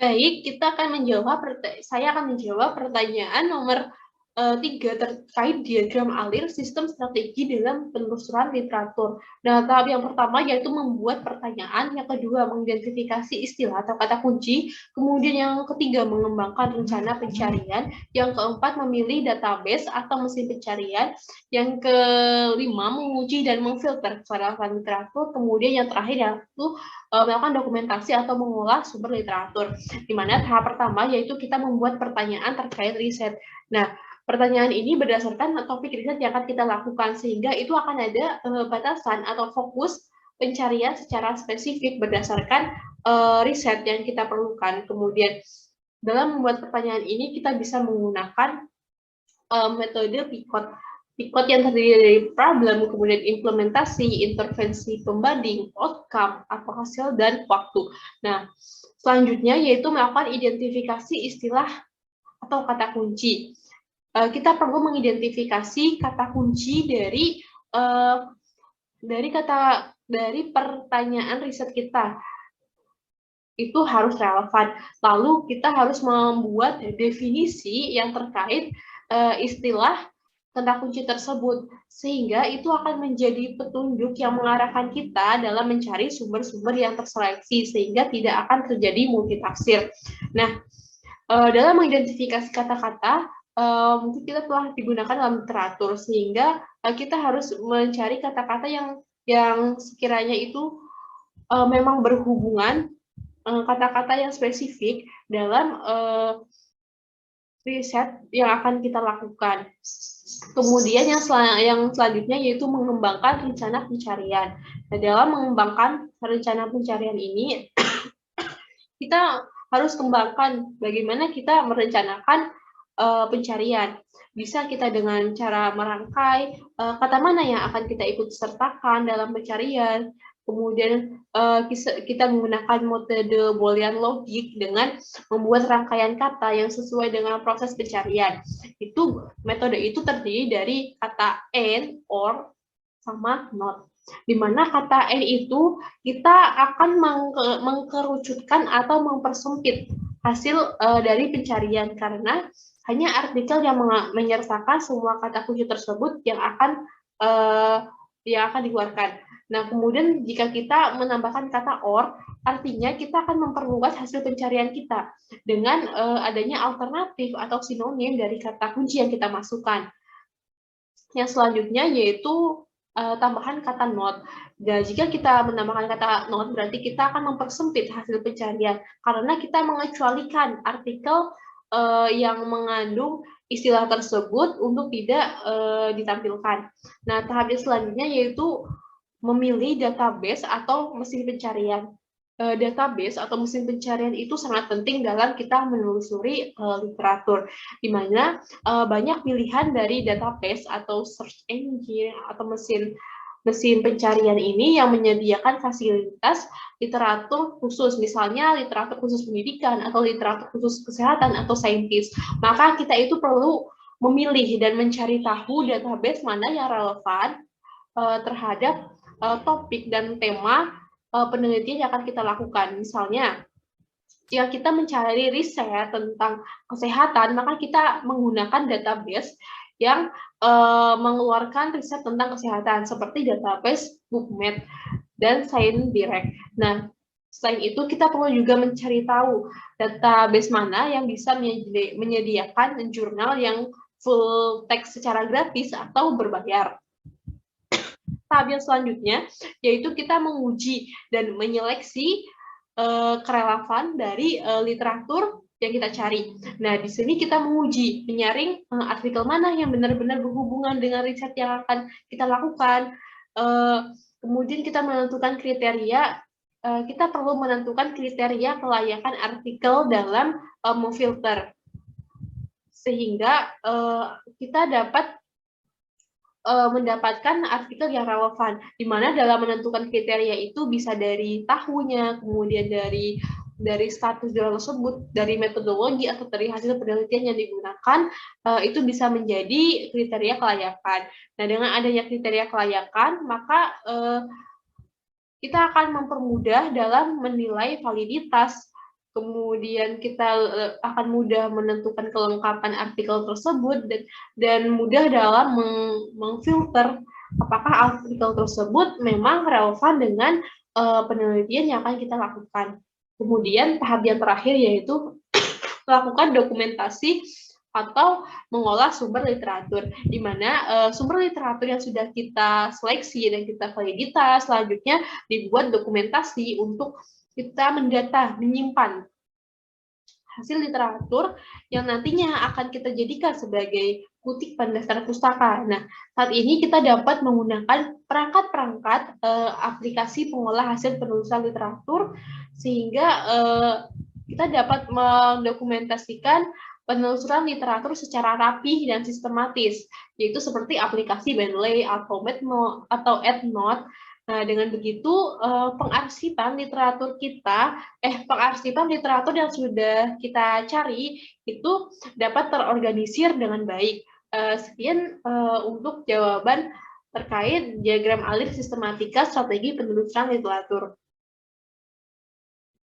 Baik, saya akan menjawab pertanyaan nomor 3 terkait diagram alir sistem strategi dalam penelusuran literatur. Nah, tahap yang pertama yaitu membuat pertanyaan, yang kedua mengidentifikasi istilah atau kata kunci, kemudian yang ketiga mengembangkan rencana pencarian, yang keempat memilih database atau mesin pencarian, yang kelima menguji dan memfilter keserentakan literatur, kemudian yang terakhir yaitu melakukan dokumentasi atau mengolah sumber literatur. Di mana tahap pertama yaitu kita membuat pertanyaan terkait riset. Nah, pertanyaan ini berdasarkan topik riset yang akan kita lakukan, sehingga itu akan ada batasan atau fokus pencarian secara spesifik berdasarkan riset yang kita perlukan. Kemudian dalam membuat pertanyaan ini kita bisa menggunakan metode PICOT. PICOT yang terdiri dari problem, kemudian implementasi, intervensi pembanding, outcome, atau hasil, dan waktu. Nah, selanjutnya yaitu melakukan identifikasi istilah atau kata kunci. Kita perlu mengidentifikasi kata kunci dari pertanyaan riset kita. Itu harus relevan. Lalu kita harus membuat definisi yang terkait istilah kata kunci tersebut, sehingga itu akan menjadi petunjuk yang mengarahkan kita dalam mencari sumber-sumber yang terseleksi, sehingga tidak akan terjadi multitafsir. Nah, dalam mengidentifikasi kata-kata, mungkin kita telah digunakan dalam literatur, sehingga kita harus mencari kata-kata yang sekiranya itu memang berhubungan, kata-kata yang spesifik dalam riset yang akan kita lakukan. Kemudian yang selanjutnya yaitu mengembangkan rencana pencarian. Nah, dalam mengembangkan rencana pencarian ini, kita harus kembangkan bagaimana kita merencanakan pencarian. Bisa kita dengan cara merangkai kata mana yang akan kita ikut sertakan dalam pencarian. Kemudian kita menggunakan metode boolean logik dengan membuat rangkaian kata yang sesuai dengan proses pencarian. Metode itu terdiri dari kata and, or, sama not. Di mana kata N itu kita akan mengkerucutkan atau mempersempit hasil dari pencarian, karena hanya artikel yang menyertakan semua kata kunci tersebut yang akan dikeluarkan. Nah, kemudian jika kita menambahkan kata or, artinya kita akan memperluas hasil pencarian kita dengan adanya alternatif atau sinonim dari kata kunci yang kita masukkan. Yang selanjutnya yaitu tambahan kata not. Dan jika kita menambahkan kata not, berarti kita akan mempersempit hasil pencarian karena kita mengecualikan artikel yang mengandung istilah tersebut untuk tidak ditampilkan. Nah, tahap selanjutnya yaitu memilih database atau mesin pencarian. Database atau mesin pencarian itu sangat penting dalam kita menelusuri literatur, di mana banyak pilihan dari database atau search engine atau mesin pencarian ini yang menyediakan fasilitas literatur khusus, misalnya literatur khusus pendidikan atau literatur khusus kesehatan atau saintis. Maka kita itu perlu memilih dan mencari tahu database mana yang relevan terhadap topik dan tema penelitian yang akan kita lakukan. Misalnya, jika kita mencari riset tentang kesehatan, maka kita menggunakan database yang mengeluarkan riset tentang kesehatan, seperti database PubMed dan ScienceDirect. Nah, selain itu, kita perlu juga mencari tahu database mana yang bisa menyediakan jurnal yang full text secara gratis atau berbayar. Tahap yang selanjutnya yaitu kita menguji dan menyeleksi kerelevan dari literatur yang kita cari. Nah, di sini kita menguji, menyaring artikel mana yang benar-benar berhubungan dengan riset yang akan kita lakukan. Kemudian kita menentukan kriteria, kita perlu menentukan kriteria kelayakan artikel dalam memfilter, sehingga kita dapat mendapatkan artikel yang relevan, di mana dalam menentukan kriteria itu bisa dari tahunnya, kemudian dari status jurnal tersebut, dari metodologi atau dari hasil penelitian yang digunakan, itu bisa menjadi kriteria kelayakan. Nah, dengan adanya kriteria kelayakan, maka kita akan mempermudah dalam menilai validitas kemudian kita akan mudah menentukan kelengkapan artikel tersebut dan mudah dalam memfilter apakah artikel tersebut memang relevan dengan penelitian yang akan kita lakukan. Kemudian tahap yang terakhir yaitu melakukan dokumentasi atau mengolah sumber literatur, di mana sumber literatur yang sudah kita seleksi dan kita validitas, selanjutnya dibuat dokumentasi untuk kita mendata, menyimpan hasil literatur yang nantinya akan kita jadikan sebagai kutipan daftar pustaka. Nah, saat ini kita dapat menggunakan perangkat-perangkat aplikasi pengolah hasil penulisan literatur sehingga kita dapat mendokumentasikan penelusuran literatur secara rapi dan sistematis, yaitu seperti aplikasi Bentley atau EndNote. Nah, dengan begitu pengarsipan literatur yang sudah kita cari itu dapat terorganisir dengan baik. Sekian untuk jawaban terkait diagram alif sistematika strategi penelusuran literatur.